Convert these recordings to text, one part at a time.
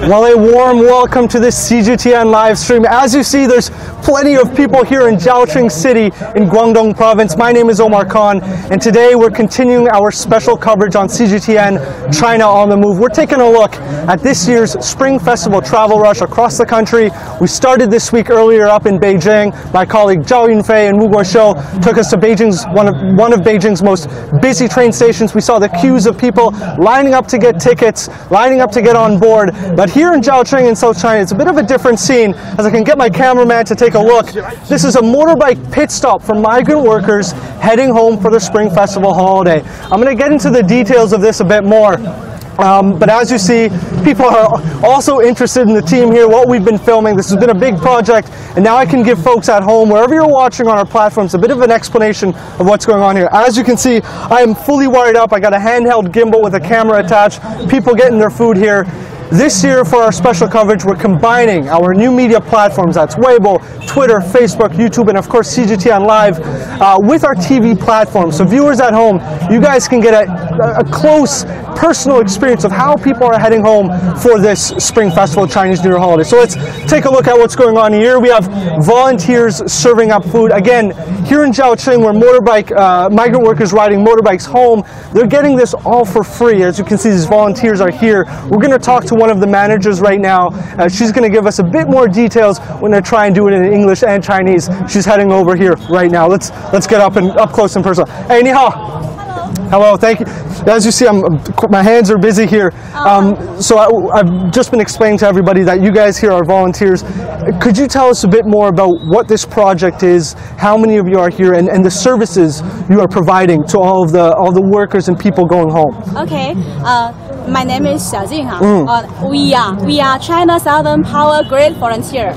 Well, a warm welcome to this CGTN live stream. As you see, there's plenty of people here in Zhaoqing City in Guangdong Province. My name is Omar and today we're continuing our special coverage on CGTN China on the Move. We're taking a look at this year's Spring Festival travel rush across the country. We started this week earlier up in Beijing. My colleague Zhao Yunfei and Mu Guoxiu took us to Beijing's one of Beijing's most busy train stations. We saw the queues of people lining up to get tickets, lining up to get on board. But here in Zhaoqing in South China, it's a bit of a different scene. As I can get my cameraman to take a look, this is a motorbike pit stop for migrant workers heading home for the Spring Festival holiday. I'm going to get into the details of this a bit more. But as you see, people are also interested in the team here, what we've been filming. This has been a big project, and now I can give folks at home, wherever you're watching on our platforms, a bit of an explanation of what's going on here. As you can see, I am fully wired up. I got a handheld gimbal with a camera attached. People getting their food here. This year, for our special coverage, we're combining our new media platforms, that's Weibo, Twitter, Facebook, YouTube, and of course CGTN Live, with our TV platform. So viewers at home, you guys can get a close, personal experience of how people are heading home for this Spring Festival Chinese New Year holiday. So let's take a look at what's going on here. We have volunteers serving up food. Again, here in Zhaoqing, where migrant workers riding motorbikes home, they're getting this all for free. As you can see, these volunteers are here. We're going to talk to one of the managers right now. She's going to give us a bit more details. We're going to try and do it in English and Chinese. She's heading over here right now. Let's get up close and personal. Hey, ni hao. Hello, thank you. As you see, my hands are busy here. So I've just been explaining to everybody that you guys here are volunteers. Could you tell us a bit more about what this project is, how many of you are here, and the services you are providing to all the workers and people going home? Okay. My name is Zhaoqing. We are China Southern Power Grid volunteer.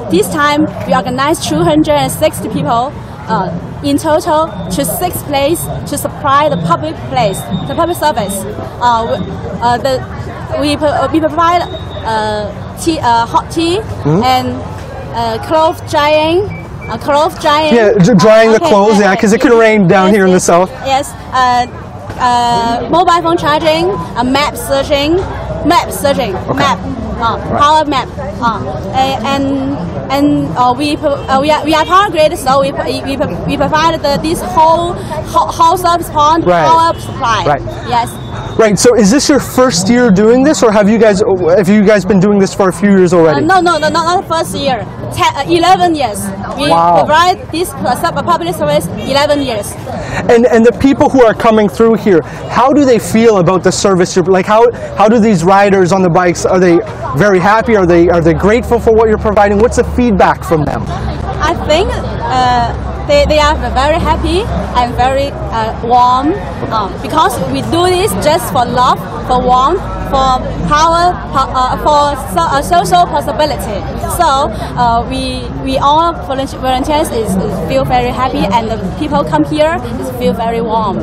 This time we organized 260 people in total to 6 places to supply the public service. We provide hot tea and clothes drying. Yeah, drying the clothes. Yeah, because it can rain down here in the south. Yes. Mobile phone charging, map searching, power map, we are power grid, so we provide this whole service point power supply. Right. Yes. Right. So is this your first year doing this, or have you guys been doing this for a few years already? No, not the first year. 11 years. We provide this public service 11 years. And the people who are coming through here, how do they feel about the service? Like how do these riders on the bikes, are they very happy? Are they grateful for what you're providing? What's the feedback from them? I think they are very happy and very warm because we do this just for love, for warmth, for power, for social possibility. So we all volunteers feel very happy, and the people come here feel very warm.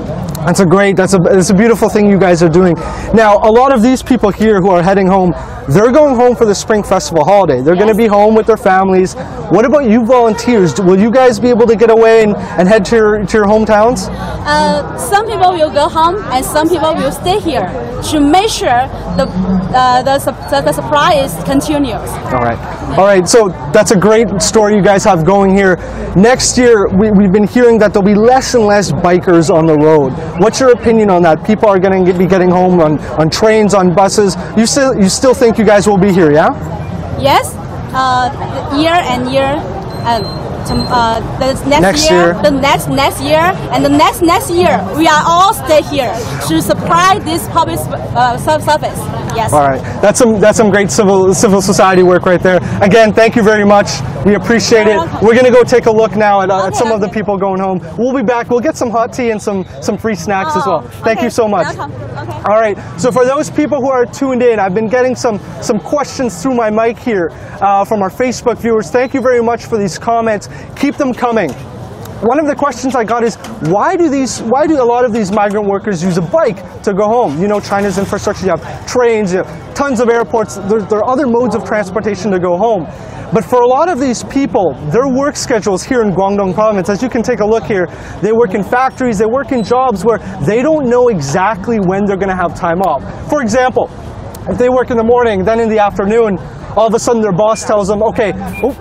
That's a beautiful thing you guys are doing. Now, a lot of these people here who are heading home, they're going home for the Spring Festival holiday. They're going to be home with their families. What about you volunteers? Will you guys be able to get away and head to your hometowns? Some people will go home and some people will stay here to make sure the supply is continuous. All right, so that's a great story you guys have going here. Next year, we've been hearing that there'll be less and less bikers on the road. What's your opinion on that? People are going to be getting home on trains, on buses. You still think you guys will be here, yeah? Yes, year and year. The next year, and the next year, we are all stay here to supply this public service. Yes. All right, that's some great civil society work right there. Again, thank you very much. We appreciate it. We're gonna go take a look now at some of the people going home. We'll be back. We'll get some hot tea and some free snacks as well. Thank you so much. Okay. All right. So for those people who are tuned in, I've been getting some questions through my mic here from our Facebook viewers. Thank you very much for these comments. Keep them coming. One of the questions I got is, why do a lot of these migrant workers use a bike to go home? You know, China's infrastructure, you have trains, you have tons of airports, there are other modes of transportation to go home. But for a lot of these people, their work schedules here in Guangdong Province, as you can take a look here, they work in factories, they work in jobs where they don't know exactly when they're going to have time off. For example, if they work in the morning, then in the afternoon, all of a sudden their boss tells them, okay, oh,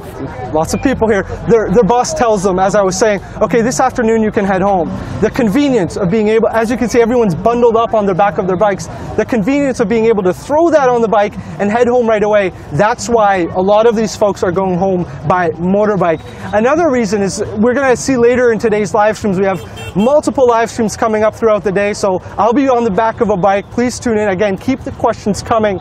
lots of people here, their boss tells them, as I was saying, okay, this afternoon you can head home. The convenience of being able, as you can see, everyone's bundled up on the back of their bikes, the convenience of being able to throw that on the bike and head home right away, that's why a lot of these folks are going home by motorbike. Another reason is, we're going to see later in today's live streams, we have multiple live streams coming up throughout the day, so I'll be on the back of a bike. Please tune in. Again, keep the questions coming.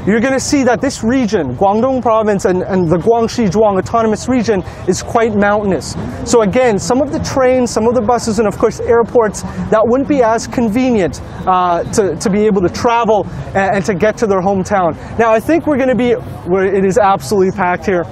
You're going to see that this region, Guangdong Province and the Guangxi-Zhuang Autonomous Region, is quite mountainous. So again, some of the trains, some of the buses, and of course airports, that wouldn't be as convenient to be able to travel and to get to their hometown. Now I think we're going to be, where it is absolutely packed here.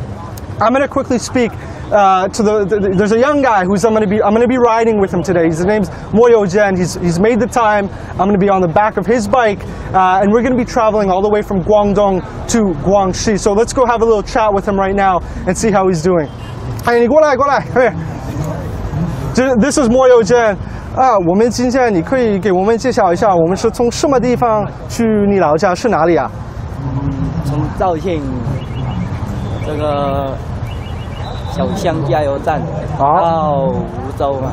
I'm going to quickly speak to there's a young guy who's I'm going to be riding with him today. His name's Mo Youjian. He's made the time. I'm going to be on the back of his bike, and we're going to be traveling all the way from Guangdong to Guangxi. So let's go have a little chat with him right now and see how he's doing. Hey, 你过来 come here. This is Mo Youjian. 我们今天你可以给我们介绍一下，我们是从什么地方去你老家是哪里啊？从肇庆这个小乡加油站到梧州嘛。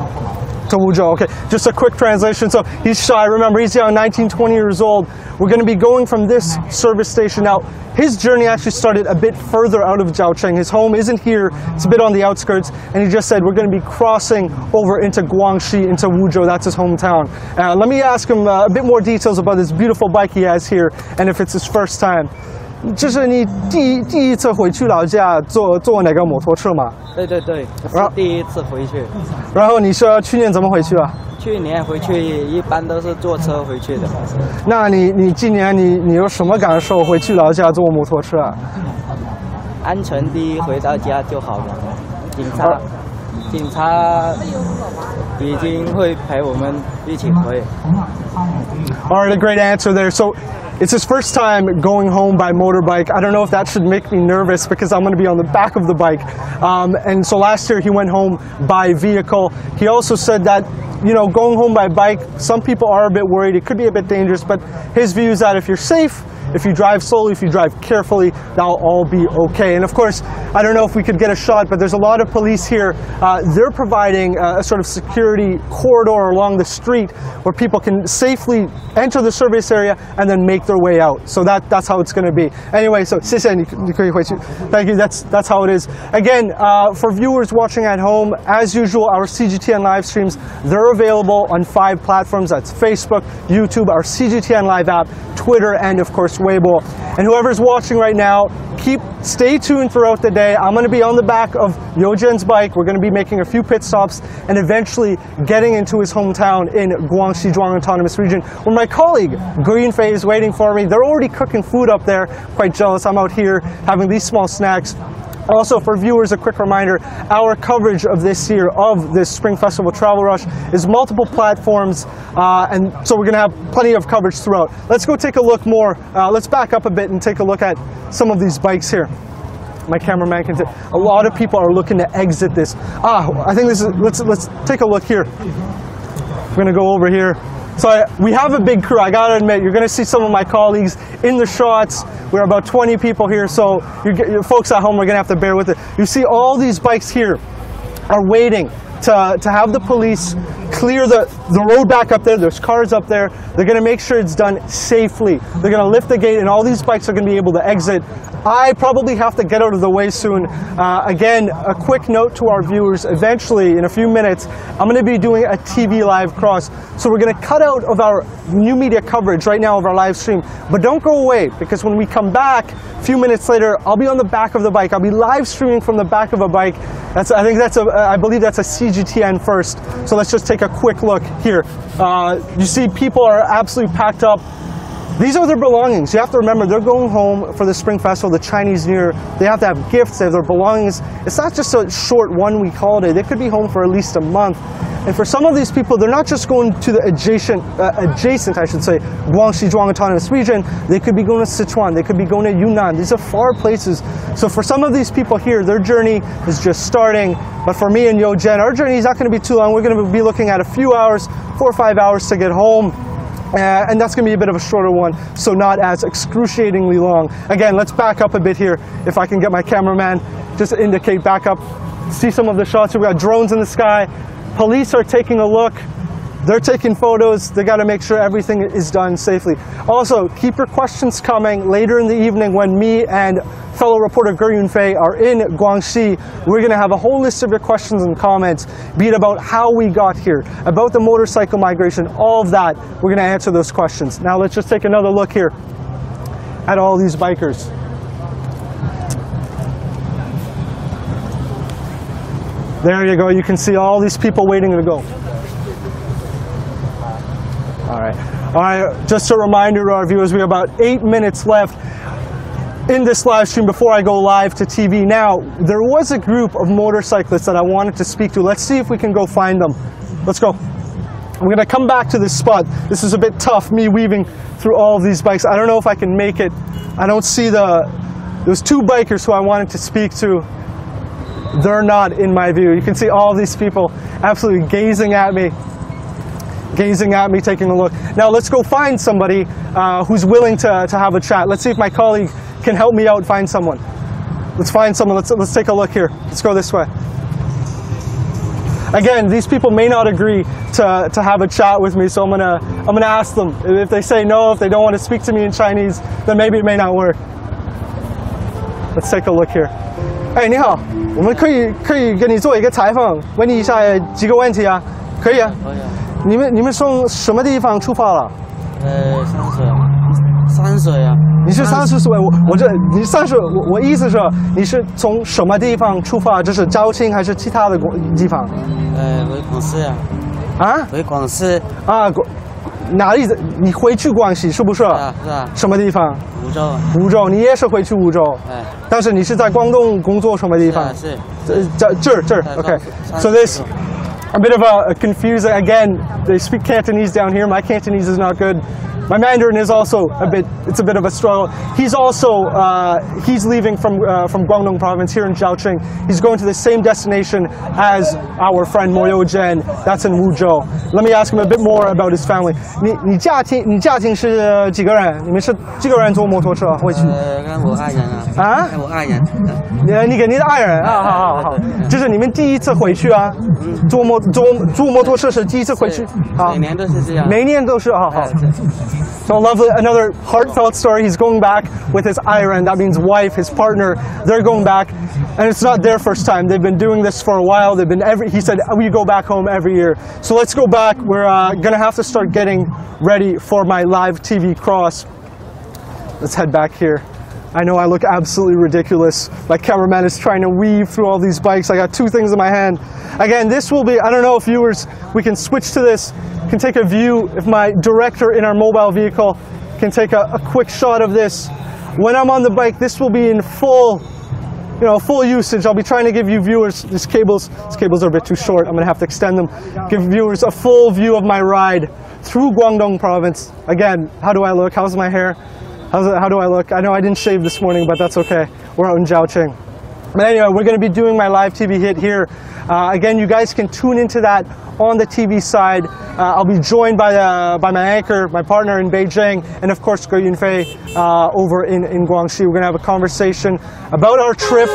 To Wuzhou, okay. Just a quick translation. So he's shy. Remember, he's young, 19, 20 years old. We're going to be going from this service station out. His journey actually started a bit further out of Zhaoqing. His home isn't here. It's a bit on the outskirts. And he just said, we're going to be crossing over into Guangxi, into Wuzhou. That's his hometown. Let me ask him a bit more details about this beautiful bike he has here and if it's his first time. 这是你第一次回去老家坐哪个摩托车吗？对，是第一次回去。然后你说去年怎么回去啊？去年回去一般都是坐车回去的。那你今年你有什么感受？回去老家坐摩托车啊？安全第一，回到家就好了。警察已经会陪我们一起回。All right, a great answer there. So it's his first time going home by motorbike. I don't know if that should make me nervous because I'm going to be on the back of the bike. And so last year he went home by vehicle. He also said that, you know, going home by bike, some people are a bit worried. It could be a bit dangerous, but his view is that if you're safe, if you drive slowly, if you drive carefully, that'll all be okay. And of course, I don't know if we could get a shot, but there's a lot of police here. They're providing a sort of security corridor along the street where people can safely enter the service area and then make their way out. So that's how it's going to be. Anyway, so 谢谢你可以回去. Thank you. That's how it is. Again, for viewers watching at home, as usual, our CGTN live streams, they're available on 5 platforms. That's Facebook, YouTube, our CGTN live app, Twitter, and of course Weibo. And whoever's watching right now, stay tuned throughout the day. I'm going to be on the back of Youjian's bike. We're going to be making a few pit stops and eventually getting into his hometown in Guangxi-Zhuang Autonomous Region, where my colleague Greenfei is waiting for me. They're already cooking food up there. Quite jealous. I'm out here having these small snacks. Also, for viewers, a quick reminder, our coverage of this year, of this Spring Festival Travel Rush, is multiple platforms, and so we're going to have plenty of coverage throughout. Let's go take a look more. Let's back up a bit and take a look at some of these bikes here. My cameraman can a lot of people are looking to exit this. I think this is, let's take a look here. We're going to go over here. So we have a big crew, I gotta admit. You're gonna see some of my colleagues in the shots. We're about 20 people here, so your folks at home are gonna have to bear with it. You see all these bikes here are waiting to have the police clear the road back up there. There's cars up there. They're gonna make sure it's done safely. They're gonna lift the gate and all these bikes are gonna be able to exit. I probably have to get out of the way soon. Again, a quick note to our viewers. Eventually, in a few minutes, I'm going to be doing a TV live cross. So we're going to cut out of our new media coverage right now of our live stream. But don't go away, because when we come back, a few minutes later, I'll be on the back of the bike. I'll be live streaming from the back of a bike. I believe that's a CGTN first. So let's just take a quick look here. You see people are absolutely packed up. These are their belongings. You have to remember, they're going home for the Spring Festival, the Chinese New Year. They have to have gifts, they have their belongings. It's not just a short one-week holiday. They could be home for at least a month. And for some of these people, they're not just going to the adjacent, I should say, Guangxi-Zhuang Autonomous Region. They could be going to Sichuan. They could be going to Yunnan. These are far places. So for some of these people here, their journey is just starting. But for me and Youjian, our journey is not going to be too long. We're going to be looking at a few hours, 4 or 5 hours to get home. And that's going to be a bit of a shorter one, so not as excruciatingly long. Again, let's back up a bit here. If I can get my cameraman just to indicate back up. See some of the shots. We've got drones in the sky. Police are taking a look. They're taking photos. They got to make sure everything is done safely. Also, keep your questions coming later in the evening when me and fellow reporter Ge Yunfei are in Guangxi. We're going to have a whole list of your questions and comments, be it about how we got here, about the motorcycle migration, all of that. We're going to answer those questions. Now let's just take another look here at all these bikers. There you go. You can see all these people waiting to go. All right, just a reminder to our viewers, we have about 8 minutes left in this live stream before I go live to TV. Now, there was a group of motorcyclists that I wanted to speak to. Let's see if we can go find them. Let's go. I'm gonna come back to this spot. This is a bit tough, me weaving through all of these bikes. I don't know if I can make it. I don't see there's two bikers who I wanted to speak to. They're not in my view. You can see all these people absolutely gazing at me, taking a look. Now let's go find somebody who's willing to have a chat. Let's see if my colleague can help me out find someone. Let's find someone. Let's take a look here. Let's go this way. Again, these people may not agree to have a chat with me, so I'm gonna ask them. If they say no, if they don't want to speak to me in Chinese, then maybe it may not work. Let's take a look here. 哎，你好，我们可以跟你做一个采访，问你一下几个问题啊？可以啊。可以啊。你们从什么地方出发了？3岁啊。你是30岁，你30，我意思是你是从什么地方出发？这是Zhaoqing还是其他的地方？回广西啊。啊？回广西。啊，哪里？你回去广西是不是？是啊。什么地方？梧州。梧州，你也是回去梧州。哎。但是你是在广东工作什么地方？是。这儿 ，OK. So this. A bit of a confusing, again, they speak Cantonese down here. My Cantonese is not good. My Mandarin is also it's a bit of a struggle. He's also, he's leaving from Guangdong Province here in Zhaoqing. He's going to the same destination as our friend Mo Youjian. That's in Wuzhou. Let me ask him a bit more about his family. 你家庭是几个人？你们是几个人坐摩托车回去？跟我爱人啊。啊？跟我爱人。你跟你的爱人啊，好。这是你们第一次回去啊？坐摩托车是第一次回去？好。每年都是这样。每年都是，好。So lovely, another heartfelt story. He's going back with his Iran, that means wife, his partner. They're going back, and it's not their first time. They've been doing this for a while. He said, we go back home every year. So let's go back. We're gonna have to start getting ready for my live TV cross. Let's head back here. I know I look absolutely ridiculous. My cameraman is trying to weave through all these bikes. I got two things in my hand. Again, this will be, I don't know if viewers, we can switch to this, can take a view, if my director in our mobile vehicle can take a quick shot of this. When I'm on the bike, this will be in full usage. I'll be trying to give you viewers, these cables are a bit too short. I'm gonna have to extend them. Give viewers a full view of my ride through Guangdong Province. Again, how do I look? How's my hair? How do I look? I know I didn't shave this morning, but that's okay. We're out in Zhaoqing. But anyway, we're going to be doing my live TV hit here. Again, you guys can tune into that on the TV side. I'll be joined by my anchor, my partner in Beijing, and of course Ge Yunfei over in Guangxi. We're going to have a conversation about our trip,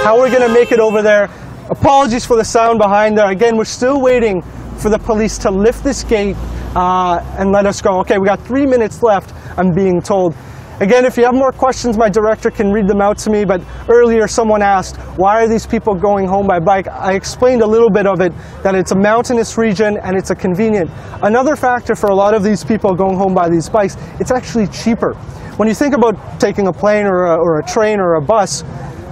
how we're going to make it over there. Apologies for the sound behind there. Again, we're still waiting for the police to lift this gate and let us go. Okay, we got 3 minutes left, I'm being told. Again, if you have more questions, my director can read them out to me, but earlier someone asked, why are these people going home by bike? I explained a little bit of it, that it's a mountainous region and it's a convenient. Another factor for a lot of these people going home by these bikes, it's actually cheaper. When you think about taking a plane or a train or a bus,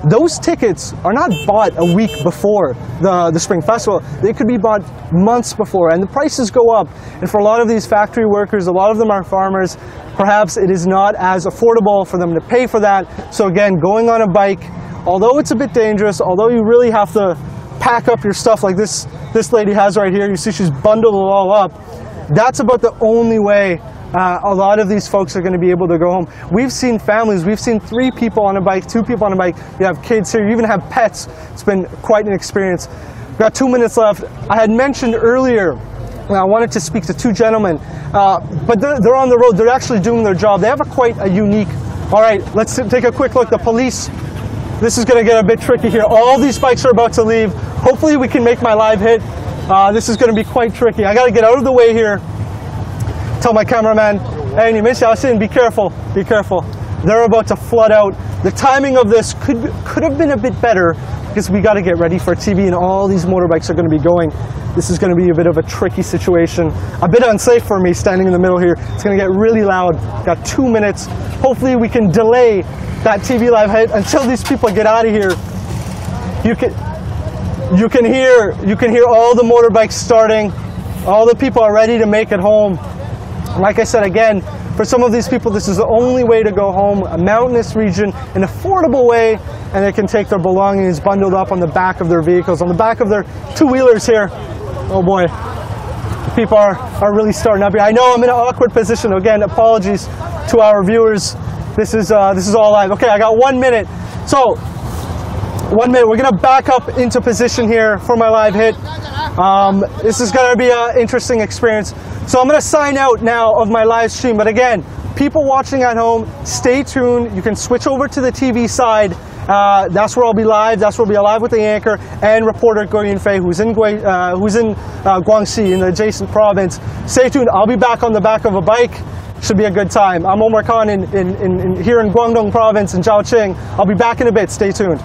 those tickets are not bought a week before the Spring Festival. They could be bought months before, and the prices go up. And for a lot of these factory workers, a lot of them are farmers, perhaps it is not as affordable for them to pay for that. So again, going on a bike, although it's a bit dangerous, although you really have to pack up your stuff like this lady has right here, you see she's bundled it all up, that's about the only way a lot of these folks are going to be able to go home. We've seen families, we've seen 3 people on a bike, 2 people on a bike, you have kids here, you even have pets. It's been quite an experience. We've got 2 minutes left. I had mentioned earlier I wanted to speak to two gentlemen, but they're on the road. They're actually doing their job. They have quite a unique. All right, let's take a quick look. The police. This is going to get a bit tricky here. All these bikes are about to leave. Hopefully we can make my live hit. This is going to be quite tricky. I got to get out of the way here. Tell my cameraman, hey, 你们小心, be careful, be careful. They're about to flood out. The timing of this could have been a bit better because we got to get ready for TV and all these motorbikes are going to be going. This is going to be a bit of a tricky situation. A bit unsafe for me standing in the middle here. It's going to get really loud. Got 2 minutes. Hopefully we can delay that TV live hit until these people get out of here. You can hear all the motorbikes starting. All the people are ready to make it home. Like I said again, for some of these people this is the only way to go home, a mountainous region, an affordable way, and they can take their belongings bundled up on the back of their vehicles, on the back of their two-wheelers here. Oh boy, people are really starting up here. I know I'm in an awkward position. Again, apologies to our viewers. This is all live. Okay, I got 1 minute. So, 1 minute. We're gonna back up into position here for my live hit. This is gonna be an interesting experience. So I'm gonna sign out now of my live stream. But again, people watching at home, stay tuned. You can switch over to the TV side. That's where I'll be live. That's where I'll be live with the anchor and reporter Guo Yunfei, who's in Guangxi, in the adjacent province. Stay tuned. I'll be back on the back of a bike. Should be a good time. I'm Omar Khan here in Guangdong Province in Zhaoqing. I'll be back in a bit. Stay tuned.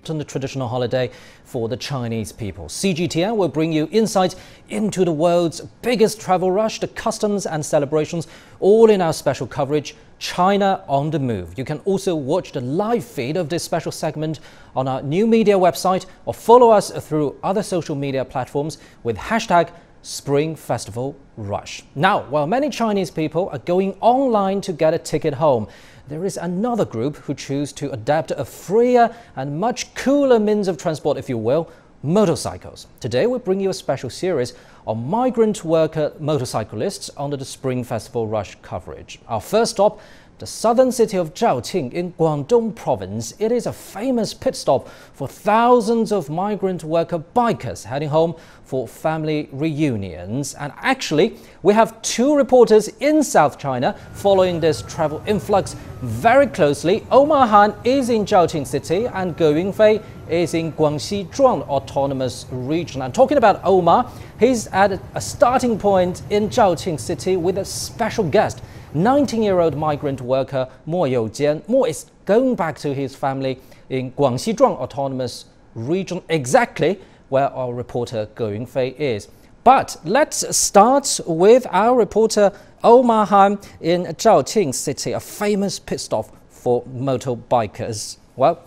On the traditional holiday for the Chinese people. CGTN will bring you insights into the world's biggest travel rush, the customs and celebrations, all in our special coverage, China on the Move. You can also watch the live feed of this special segment on our new media website or follow us through other social media platforms with hashtag Spring Festival Rush. Now, while many Chinese people are going online to get a ticket home, there is another group who choose to adapt a freer and much cooler means of transport, if you will, motorcycles. Today we bring you a special series on migrant worker motorcyclists under the Spring Festival Rush coverage. Our first stop, the southern city of Zhaoqing in Guangdong Province. It is a famous pit stop for thousands of migrant worker bikers heading home for family reunions. And actually, we have two reporters in South China following this travel influx very closely. Omar Han is in Zhaoqing City and Guo Yunfei is in Guangxi Zhuang Autonomous Region. And talking about Omar, he's at a starting point in Zhaoqing City with a special guest, 19-year-old migrant worker Mo Youjian. Mo is going back to his family in Guangxi Zhuang Autonomous Region, exactly where our reporter Guo Yunfei is. But let's start with our reporter Omar Han in Zhaoqing City, a famous pit stop for motorbikers. Well,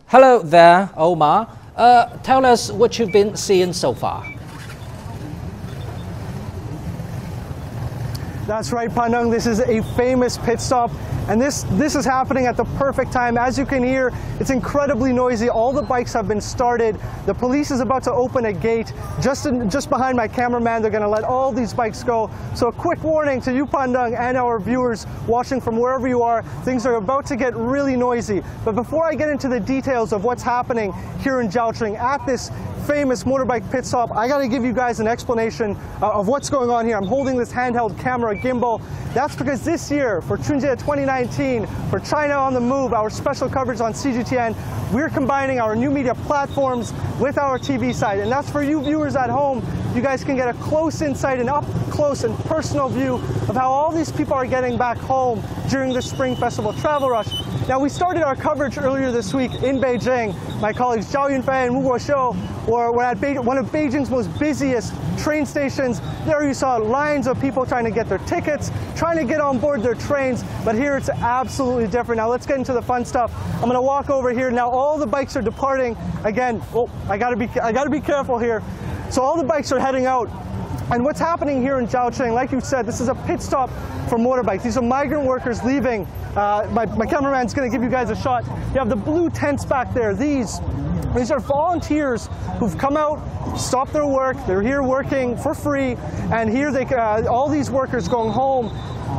hello there, Omar. Tell us what you've been seeing so far. That's right, Pandang. This is a famous pit stop, and this is happening at the perfect time. As you can hear, it's incredibly noisy. All the bikes have been started. The police is about to open a gate. Just behind my cameraman, they're going to let all these bikes go. So a quick warning to you, Pandang, and our viewers watching from wherever you are, things are about to get really noisy. But before I get into the details of what's happening here in Zhaoqing at this famous motorbike pit stop, I got to give you guys an explanation of what's going on here. I'm holding this handheld camera gimbal. That's because this year, for Chunjie 2019, for China on the Move, our special coverage on CGTN, we're combining our new media platforms with our TV side. And that's for you viewers at home. You guys can get a close insight and up close and personal view of how all these people are getting back home during the Spring Festival travel rush. Now, we started our coverage earlier this week in Beijing. My colleagues Zhaoqing and Wu Guoxiu were at one of Beijing's most busiest train stations. There you saw lines of people trying to get their tickets, trying to get on board their trains, but here it's absolutely different. Now let's get into the fun stuff. I'm gonna walk over here. Now all the bikes are departing. Again, I gotta be careful here. So all the bikes are heading out. And what's happening here in Zhaoqing, like you said, this is a pit stop for motorbikes. These are migrant workers leaving. My cameraman's going to give you guys a shot. You have the blue tents back there. These are volunteers who've come out, stopped their work. They're here working for free. And here all these workers going home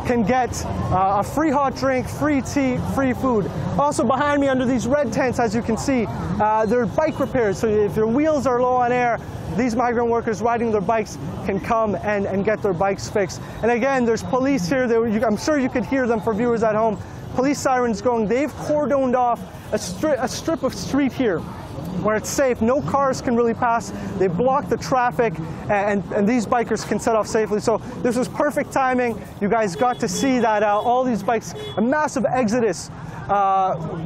can get a free hot drink, free tea, free food. Also behind me under these red tents, as you can see, they're bike repairs. So if your wheels are low on air, these migrant workers riding their bikes can come and get their bikes fixed. And again, there's police here. I'm sure you could hear them for viewers at home. Police sirens going. They've cordoned off a strip of street here where it's safe. No cars can really pass. They block the traffic, and these bikers can set off safely. So this was perfect timing. You guys got to see that all these bikes, a massive exodus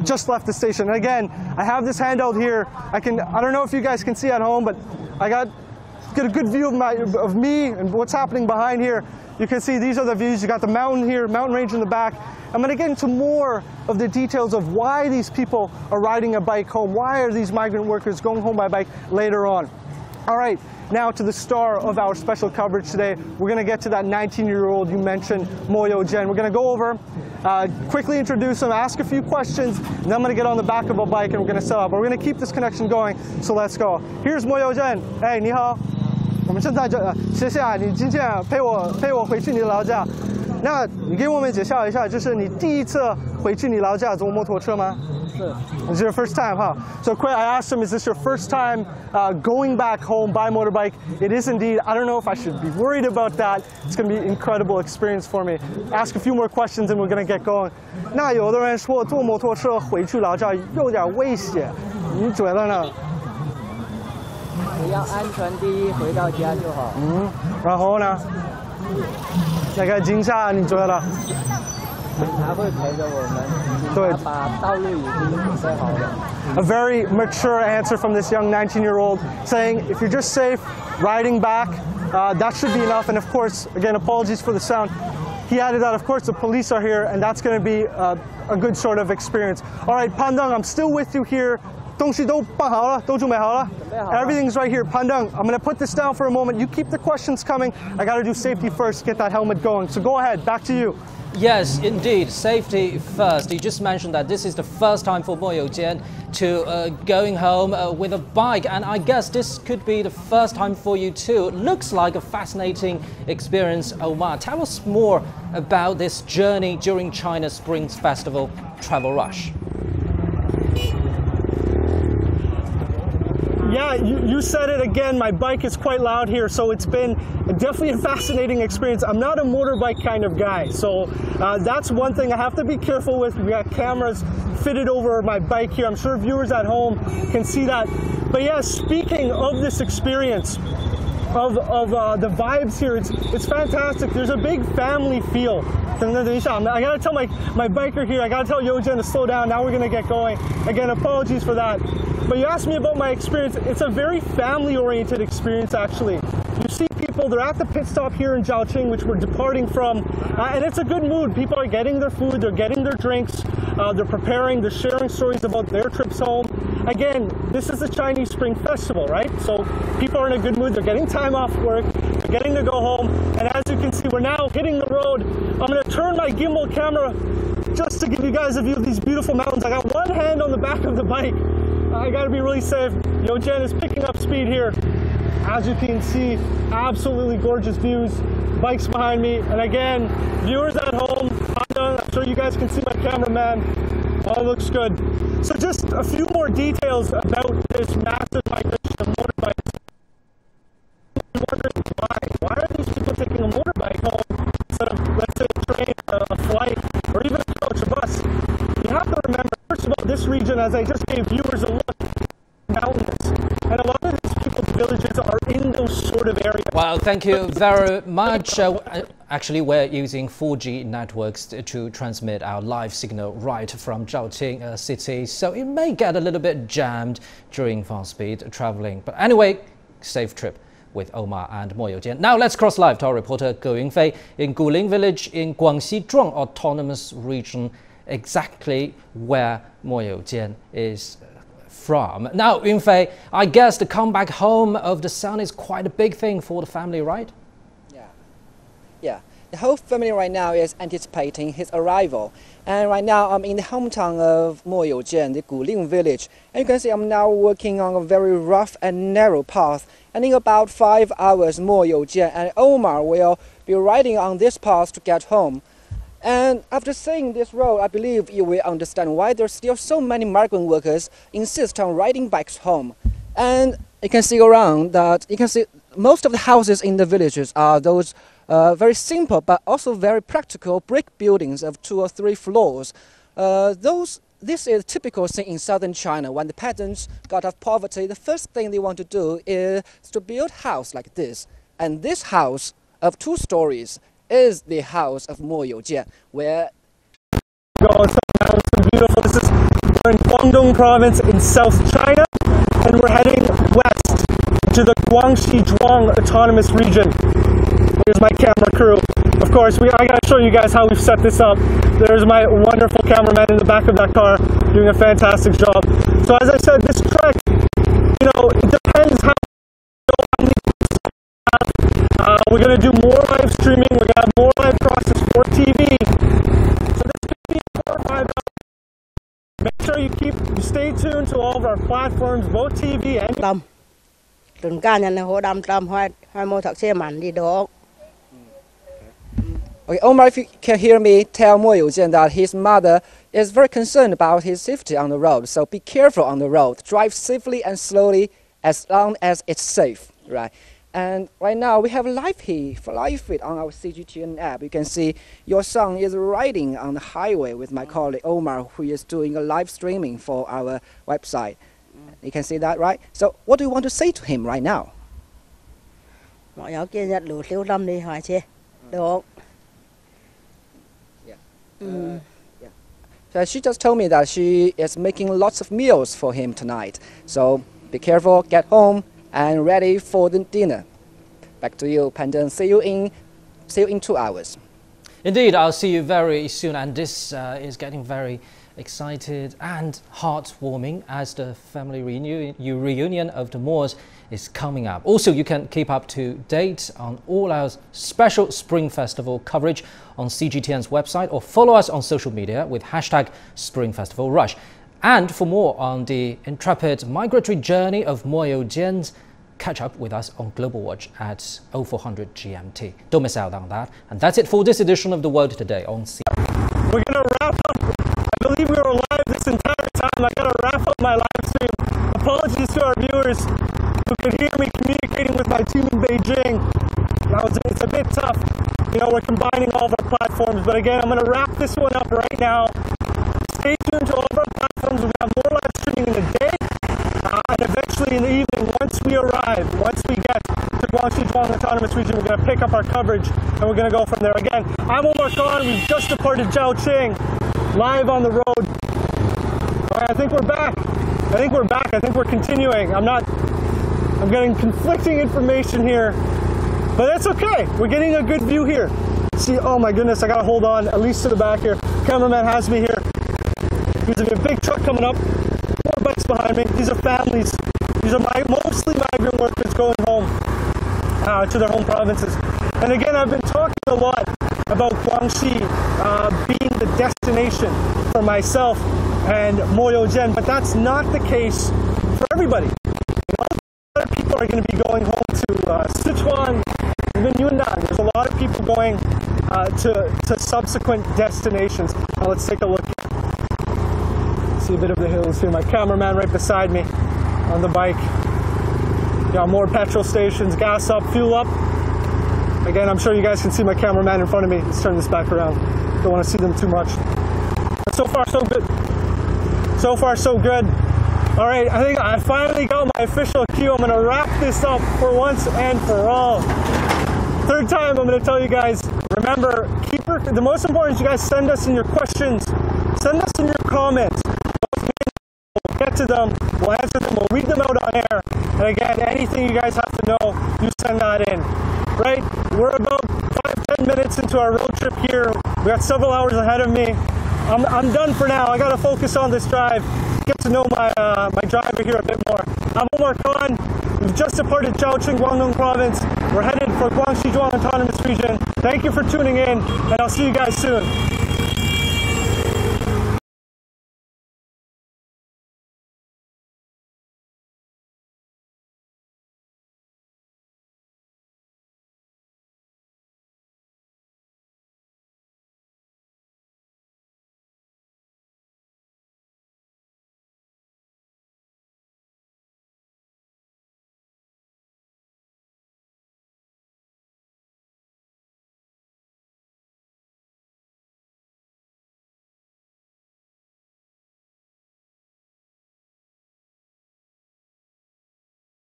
just left the station. And again, I have this handout here. I don't know if you guys can see at home, but I get a good view of me and what's happening behind here. You can see these are the views. You got the mountain here, mountain range in the back. I'm going to get into more of the details of why these people are riding a bike home. Why are these migrant workers going home by bike later on? All right, now to the star of our special coverage today. We're going to get to that 19-year-old you mentioned, Mo Youjian. We're going to go over, quickly introduce him, ask a few questions, and then I'm going to get on the back of a bike and we're going to set up. We're going to keep this connection going, so let's go. Here's Mo Youjian. Hey, 你好。我们现在就谢谢你今天陪我回去你老家。那你给我们介绍一下，就是你第一次回去你老家坐摩托车吗？是。It's your first time, huh? So I asked him, is this your first time going back home by motorbike? It is indeed. I don't know if I should be worried about that. It's going to be an incredible experience for me. Ask a few more questions and we're going to get going. 那有的人说坐摩托车回去老家有点危险，你觉得呢？只要安全第一，回到家就好。然后呢？那个警察你觉得？警察会陪着我们，对，把道路已经准备好了。A very mature answer from this young 19-year-old, saying if you're just safe riding back, that should be enough. And of course, again, apologies for the sound. He added that, of course, the police are here, and that's going to be a good sort of experience. All right, Pandang, I'm still with you here. 东西都办好了，都准备好了。Everything's right here. Pandang, I'm going to put this down for a moment. You keep the questions coming. I got to do safety first, get that helmet going. So go ahead, back to you. Yes, indeed, safety first. You just mentioned that this is the first time for Mo Youjian to going home with a bike, and I guess this could be the first time for you too. It looks like a fascinating experience, Omar. Tell us more about this journey during China's Spring Festival travel rush. Yeah, you said it again. My bike is quite loud here, so it's been definitely a fascinating experience. I'm not a motorbike kind of guy, so that's one thing I have to be careful with. We got cameras fitted over my bike here. I'm sure viewers at home can see that. But yeah, speaking of this experience, of the vibes here, it's fantastic. There's a big family feel. I gotta tell my biker here, I gotta tell Youjian to slow down. Now we're gonna get going. Again, apologies for that. But you asked me about my experience. It's a very family-oriented experience, actually. You see people, they're at the pit stop here in Zhaoqing, which we're departing from, and it's a good mood. People are getting their food, they're getting their drinks, they're preparing, they're sharing stories about their trips home. Again, this is the Chinese Spring Festival, right? So people are in a good mood, they're getting time off work, they're getting to go home, and as you can see, we're now hitting the road. I'm going to turn my gimbal camera just to give you guys a view of these beautiful mountains. I got one hand on the back of the bike. I gotta be really safe. Youjian is picking up speed here. As you can see, absolutely gorgeous views. Bikes behind me. And again, viewers at home, I'm sure you guys can see my cameraman. All looks good. So just a few more details about this massive migration of motorbikes. I'm wondering why. Why are these people taking a motorbike home instead of, let's say, a train, a flight, or even a coach, a bus? You have to remember, first of all, this region, as I just gave viewers a look, mountainous. And a lot of these people's villages are in those sort of areas. Wow, Well, thank you very much. Actually, we're using 4G networks to transmit our live signal right from Zhaoqing city, so it may get a little bit jammed during fast-speed traveling. But anyway, safe trip with Omar and Mo Youjian. Now let's cross live to our reporter Go Yunfei in Guling village in Guangxi Zhuang Autonomous Region, exactly where Mo Youjian is from. Now, Yunfei, I guess the comeback home of the son is quite a big thing for the family, right? Yeah. The whole family right now is anticipating his arrival. And right now I'm in the hometown of Mo Youjian, the Guling village. And you can see I'm now walking on a very rough and narrow path. And in about 5 hours, Mo Youjian and Omar will be riding on this path to get home. And after seeing this road, I believe you will understand why there's still so many migrant workers insist on riding bikes home. And you can see around that, you can see most of the houses in the villages are those very simple but also very practical brick buildings of 2 or 3 floors. This is a typical thing in southern China. When the peasants got out of poverty, the first thing they want to do is to build a house like this. And this house of 2 stories is the house of Mo Youjian, where beautiful. We're in Guangdong Province in South China, and we're heading west to the Guangxi Zhuang Autonomous Region. Here's my camera crew. Of course, I gotta show you guys how we've set this up. There's my wonderful cameraman in the back of that car doing a fantastic job. So as I said, this trek, you know, it depends how we're gonna do more live streaming. We're gonna have more live crosses for TV. So this could be 4 or 5 hours. Make sure you stay tuned to all of our platforms, both TV and. Okay, Omar, if you can hear me, tell Mo Youjian that his mother is very concerned about his safety on the road. So be careful on the road. Drive safely and slowly as long as it's safe, right? And right now we have live feed on our CGTN app. You can see your son is riding on the highway with my colleague Omar, who is doing a live streaming for our website. You can see that, right? So what do you want to say to him right now? So she just told me that she is making lots of meals for him tonight. So be careful, get home, and ready for the dinner. Back to you, Pandan. See you in 2 hours. Indeed, I'll see you very soon. And this is getting very excited and heartwarming as the family reunion of the Moors is coming up. Also, you can keep up to date on all our special Spring Festival coverage on CGTN's website, or follow us on social media with hashtag Spring Festival Rush. And for more on the intrepid migratory journey of Mo Youjian, catch up with us on Global Watch at 0400 GMT. Don't miss out on that. And that's it for this edition of The World Today on CGTN. We're going to wrap up. I believe we were live this entire time. I got to wrap up my live stream. Apologies to our viewers who could hear me communicating with my team in Beijing. Now it's a bit tough. You know, we're combining all of our platforms. But again, I'm going to wrap this one up right now. Stay tuned to all of our platforms. We have more live streaming in the day and eventually in the evening. Once we arrive, once we get to Guangxi Zhuang Autonomous Region, we're going to pick up our coverage and we're going to go from there. Again, I'm Omar Khan. We've just departed Zhaoqing, live on the road. All right, I think we're back. I think we're continuing. I'm getting conflicting information here, but that's okay. We're getting a good view here. See, oh my goodness, I got to hold on at least to the back here. Cameraman has me here. There's a big truck coming up. 4 bikes behind me. These are families. These are mostly migrant workers going home to their home provinces. And again, I've been talking a lot about Guangxi being the destination for myself and Mo Youjian, but that's not the case for everybody. A lot of people are going to be going home to Sichuan, even Yunnan. There's a lot of people going to subsequent destinations. Now let's take a look. See a bit of the hills here. My cameraman right beside me on the bike. Got more petrol stations, gas up, fuel up. Again, I'm sure you guys can see my cameraman in front of me. Let's turn this back around. Don't want to see them too much. But so far, so good. So far, so good. All right, I think I finally got my official cue. I'm going to wrap this up for once and for all. third time, I'm going to tell you guys, remember, the most important is you guys send us in your questions. Send us in your comments. We'll get to them. We'll answer them. We'll read them out on air. And again, anything you guys have to know, you send that in. Right? We're about 5-10 minutes into our road trip here. We got several hours ahead of me. I'm done for now. I got to focus on this drive. Get to know my driver here a bit more. I'm Omar Khan. We've just departed Zhaoqing, Guangdong Province. We're headed for Guangxi Zhuang Autonomous Region. Thank you for tuning in, and I'll see you guys soon.